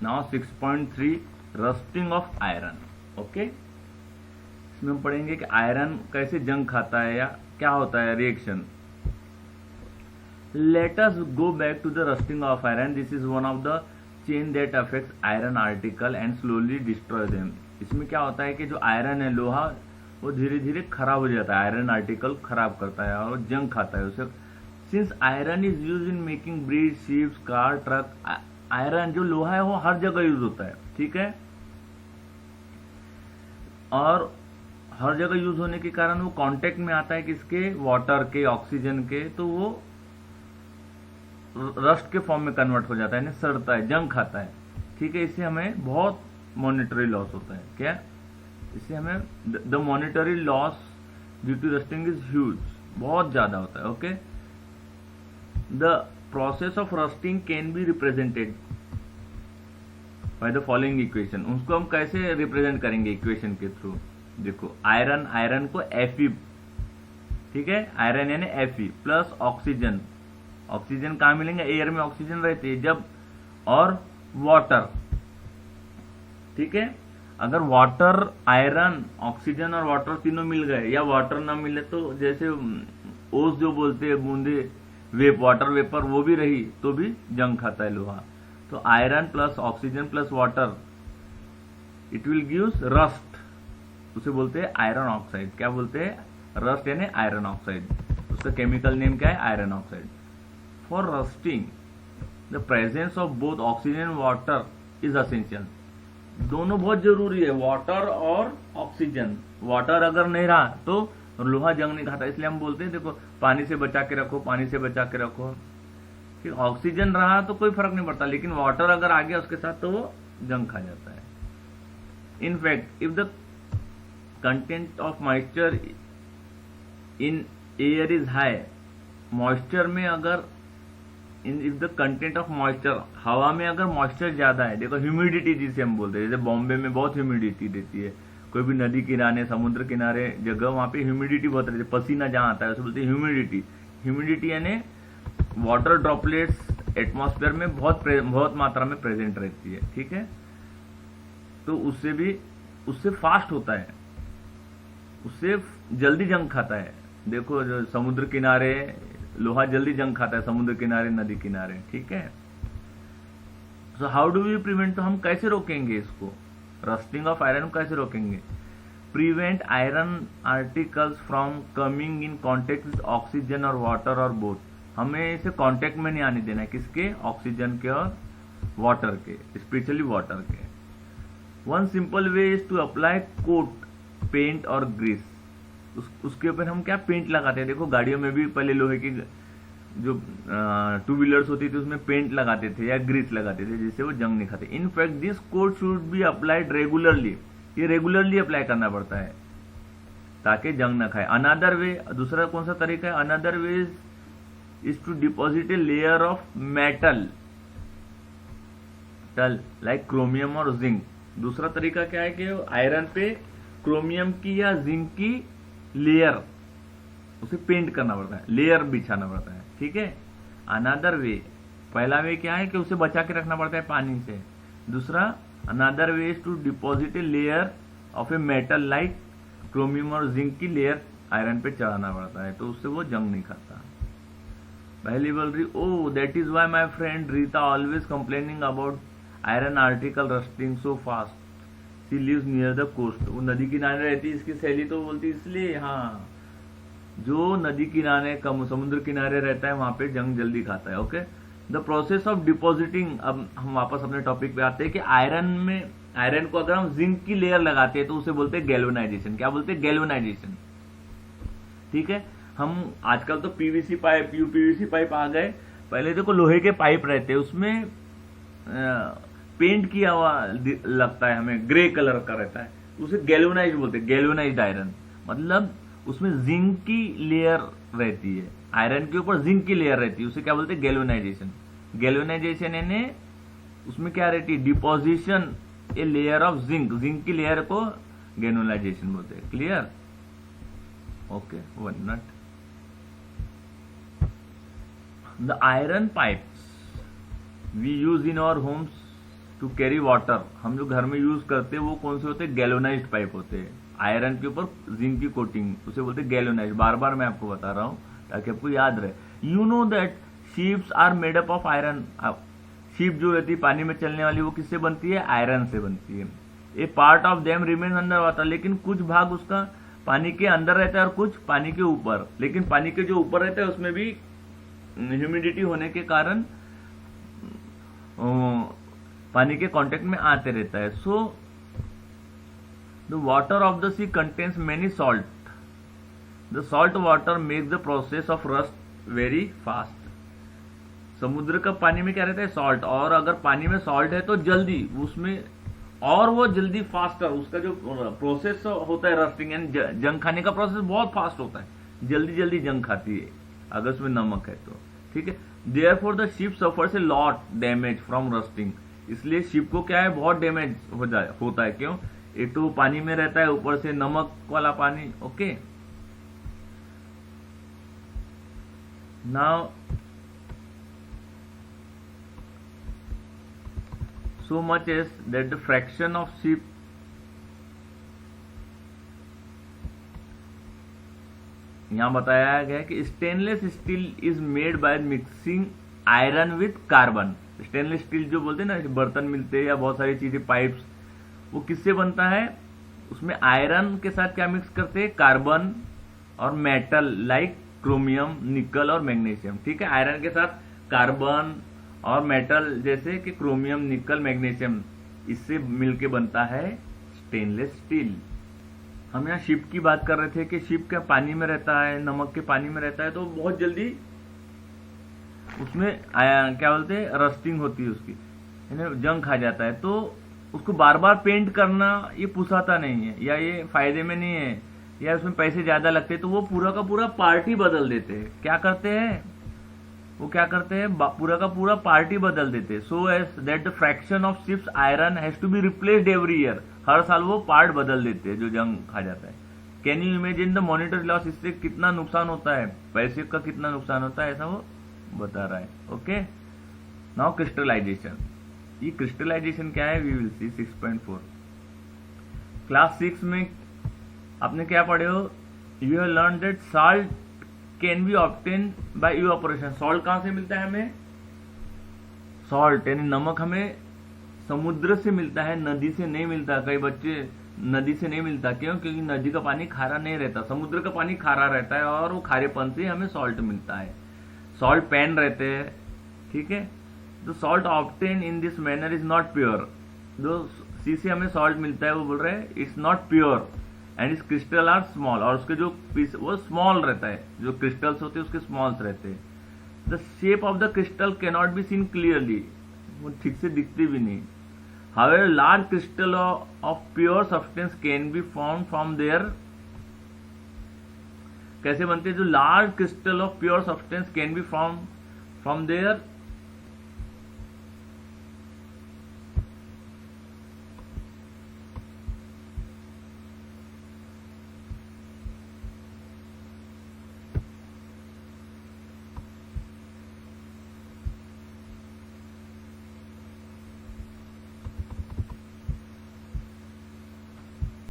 Now 6.3 rusting of iron. Okay, इसमें हम पढ़ेंगे कि आयरन कैसे जंग खाता है या क्या होता है reaction. Let us go back to the rusting of iron. This is one of the chain that affects iron article and slowly destroy them. इसमें क्या होता है कि जो आयरन है, लोहा, वो धीरे धीरे खराब हो जाता है, आयरन आर्टिकल खराब करता है और जंग खाता है उसे। Since iron is use in making bridge, ships, car, truck, iron जो लोहा है वो हर जगह यूज होता है, ठीक है, और हर जगह यूज होने के कारण वो कांटेक्ट में आता है किसके, वाटर के, ऑक्सीजन के, तो वो रस्ट के फॉर्म में कन्वर्ट हो जाता है, सड़ता है, जंग खाता है, ठीक है। इससे हमें बहुत मॉनिटरी लॉस होता है। क्या? इससे हमें the monetary loss due to rusting is huge, बहुत ज्यादा होता है। Okay, the process of rusting can be represented by the following equation. उसको हम कैसे रिप्रेजेंट करेंगे इक्वेशन के थ्रू? देखो, आयरन को Fe, ठीक है, आयरन यानी Fe प्लस ऑक्सीजन, ऑक्सीजन कहाँ मिलेंगे, एयर में ऑक्सीजन रहती है जब, और वाटर, ठीक है। अगर वाटर, आयरन, ऑक्सीजन और वाटर तीनों मिल गए या वाटर ना मिले तो जैसे ओस जो बोलते हैं, बूंदे, वाटर वेपर, वो भी रही तो भी जंग खाता है लोहा। तो iron plus oxygen plus water, it will gives rust, उसे बोलते हैं आयरन ऑक्साइड। क्या बोलते हैं? रस्ट यानी आयरन ऑक्साइड। उसका केमिकल नेम क्या है? Iron oxide. For rusting, the presence of both oxygen and water is essential. दोनों बहुत जरूरी है, वाटर और ऑक्सीजन। वाटर अगर नहीं रहा तो लोहा जंग नहीं खाता, इसलिए हम बोलते हैं देखो पानी से बचा के रखो, पानी से बचा के रखो। फिर ऑक्सीजन रहा तो कोई फर्क नहीं पड़ता, लेकिन वाटर अगर आ गया उसके साथ तो वो जंग खा जाता है। In fact if the content of moisture in air is high, moisture में अगर if the content of moisture, हवा में अगर मॉइस्चर ज्यादा है, देखो ह्यूमिडिटी जिसे हम बोलते हैं, जैसे बॉम्बे में बहुत ह्यूमिडिटी रहती है, कोई भी नदी किनारे, समुद्र किनारे जगह, वहां पे ह्यूमिडिटी बहुत रहती है, पसीना जहां आता है उसे बोलते हैं ह्यूमिडिटी। ह्यूमिडिटी यानी वाटर ड्रॉपलेट्स एटमॉस्फेयर में बहुत मात्रा में प्रेजेंट रहती है, ठीक है। तो उससे फास्ट होता है, उससे जल्दी जंग खाता है। देखो जो समुद्र किनारे लोहा जल्दी जंग खाता है, समुद्र किनारे, नदी किनारे, ठीक है। So how do we prevent, तो हम कैसे रोकेंगे इसको, रस्टिंग ऑफ आयरन कैसे रोकेंगे? Prevent iron articles from coming in contact with oxygen और वाटर और बोथ। हमें इसे कॉन्टेक्ट में नहीं आने देना है, किसके? ऑक्सीजन के और वाटर के, स्पेशली वाटर के। One simple way is to apply coat, paint और ग्रीस। उसके ऊपर हम क्या पेंट लगाते हैं, देखो गाड़ियों में भी पहले लोहे की जो टू व्हीलर्स होती थी उसमें पेंट लगाते थे या ग्रीस लगाते थे, जिससे वो जंग नहीं खाते। In fact this coat should be applied regularly, ये रेगुलरली अप्लाई करना पड़ता है ताकि जंग ना खाए। अनदर वे, दूसरा कौन सा तरीका है? Another way is to deposit a layer of metal like chromium और जिंक। दूसरा तरीका क्या है कि आयरन पे क्रोमियम की या जिंक की लेयर, उसे पेंट करना पड़ता है, लेयर बिछाना पड़ता है, ठीक है। अनदर वे, पहला वे क्या है कि उसे बचा के रखना पड़ता है पानी से। दूसरा, another way is to deposit a layer of a metal like chromium और जिंक की लेयर आयरन पे चढ़ाना पड़ता है, तो उससे वो जंग नहीं खाता। पहली बोल रही, oh that is why my friend Rita always complaining about iron article rusting so fast, she lives near the coast. वो नदी किनारे रहती है, इसकी सहेली तो बोलती इसलिए, हाँ, जो नदी किनारे, कम समुद्र किनारे रहता है वहां पे जंग जल्दी खाता है। Okay, the process of depositing. अब हम वापस अपने टॉपिक पे आते हैं कि आयरन को अगर हम जिंक की लेयर लगाते हैं तो उसे बोलते हैं गैल्वेनाइजेशन। क्या बोलते हैं? गैल्वेनाइजेशन, ठीक है। हम आजकल तो पीवीसी पाइप, यूपीवीसी पाइप आ गए, पहले देखो लोहे के पाइप रहते हैं, उसमें पेंट किया हुआ लगता है, हमें ग्रे कलर का रहता है, उसे गैल्वेनाइज बोलते हैं, गैल्वेनाइज्ड आयरन। मतलब उसमें जिंक की लेयर रहती है, आयरन के ऊपर जिंक की लेयर रहती है, उसे क्या बोलते हैं? गैल्वेनाइजेशन। गैल्वेनाइजेशन यानी उसमें क्या रहती है? Deposition a layer of zinc, zinc की लेयर को गैल्वेनाइजेशन बोलते हैं। Clear? Okay, 1 minute. The iron pipes we use in our homes to carry water, हम जो घर में यूज करते हैं वो कौन से होते हैं? गैल्वेनाइज्ड पाइप होते हैं, आयरन के ऊपर जिंक की कोटिंग, उसे बोलते हैं गैल्वेनाइज्ड। बार बार मैं आपको बता रहा हूँ ताकि आपको याद रहे। You know that ships are made up of iron, ship जो रहती है पानी में चलने वाली वो किससे बनती है? आयरन से बनती है। A part of them remain under water, लेकिन कुछ भाग उसका पानी के अंदर रहता है और कुछ पानी के ऊपर, लेकिन पानी के जो ऊपर रहता है उसमें भी ह्यूमिडिटी होने के कारण पानी के कांटेक्ट में आते रहता है। So the water of the sea contains many salt, the salt water make the process of rust very fast. समुद्र का पानी में क्या रहता है? सॉल्ट, और अगर पानी में सॉल्ट है तो जल्दी उसमें, और वो जल्दी फास्टर, उसका जो प्रोसेस होता है रस्टिंग एंड जंग खाने का प्रोसेस बहुत फास्ट होता है, जल्दी जल्दी जंग खाती है अगर उसमें नमक है तो, ठीक है। Therefore the ship suffers a lot damage from rusting, इसलिए शिप को क्या है? बहुत डैमेज होता है। क्यों? एक तो पानी में रहता है, ऊपर से नमक वाला पानी। Okay, now so much as that the fraction of ship यहां बताया गया है कि stainless steel is made by mixing iron with carbon. Stainless steel जो बोलते हैं ना, बर्तन मिलते हैं या बहुत सारी चीजें, पाइप्स, वो किससे बनता है? उसमें आयरन के साथ क्या मिक्स करते हैं? कार्बन और मेटल लाइक क्रोमियम, निकल और मैग्नीशियम, ठीक है। आयरन के साथ कार्बन और मेटल जैसे कि क्रोमियम, निकल, मैग्नीशियम, इससे मिलके बनता है स्टेनलेस स्टील। हम यहाँ शिप की बात कर रहे थे कि शिप क्या पानी में रहता है, नमक के पानी में रहता है, तो बहुत जल्दी उसमें क्या बोलते हैं? रस्टिंग होती है उसकी, जंग खा जाता है। तो उसको बार बार पेंट करना ये पुसाता नहीं है, या ये फायदे में नहीं है, या उसमें पैसे ज्यादा लगते हैं, तो वो पूरा का पूरा पार्ट ही बदल देते हैं। क्या करते हैं वो? क्या करते हैं? पूरा का पूरा पार्ट ही बदल देते हैं। So as that the fraction of ships iron has to be replaced every year, हर साल वो पार्ट बदल देते हैं जो जंग खा जाता है। Can you imagine the monetary loss? इससे कितना नुकसान होता है, पैसे का कितना नुकसान होता है, ऐसा वो बता रहा है। Okay, now crystallisation. ये क्रिस्टलाइजेशन क्या है? We will see 6.4। क्लास 6 में आपने क्या पढ़े हो? You have learn that salt can be obtain bye evaporation. Salt कहां से मिलता है हमें? सॉल्ट यानी नमक हमें समुद्र से मिलता है, नदी से नहीं मिलता। कई बच्चे नदी से नहीं मिलता, क्यों? क्योंकि नदी का पानी खारा नहीं रहता, समुद्र का पानी खारा रहता है और वो खारेपन से हमें सॉल्ट मिलता है। सॉल्ट पैन रहते हैं, ठीक है। The salt obtain in this manner is not pure. जो सी से हमें सॉल्ट मिलता है वो बोल रहे हैं इट्स नॉट प्योर एंड इस क्रिस्टल आर स्मॉल, और उसके जो पीस वो स्मॉल रहता है, जो क्रिस्टल्स होते हैं उसके स्मॉल्स रहते हैं। The shape of the crystal can not be seen clearly, वो ठीक से दिखते भी नहीं। However large crystal of pure substance can be found from there. कैसे बनते हैं? जो large crystal of pure substance can be found from there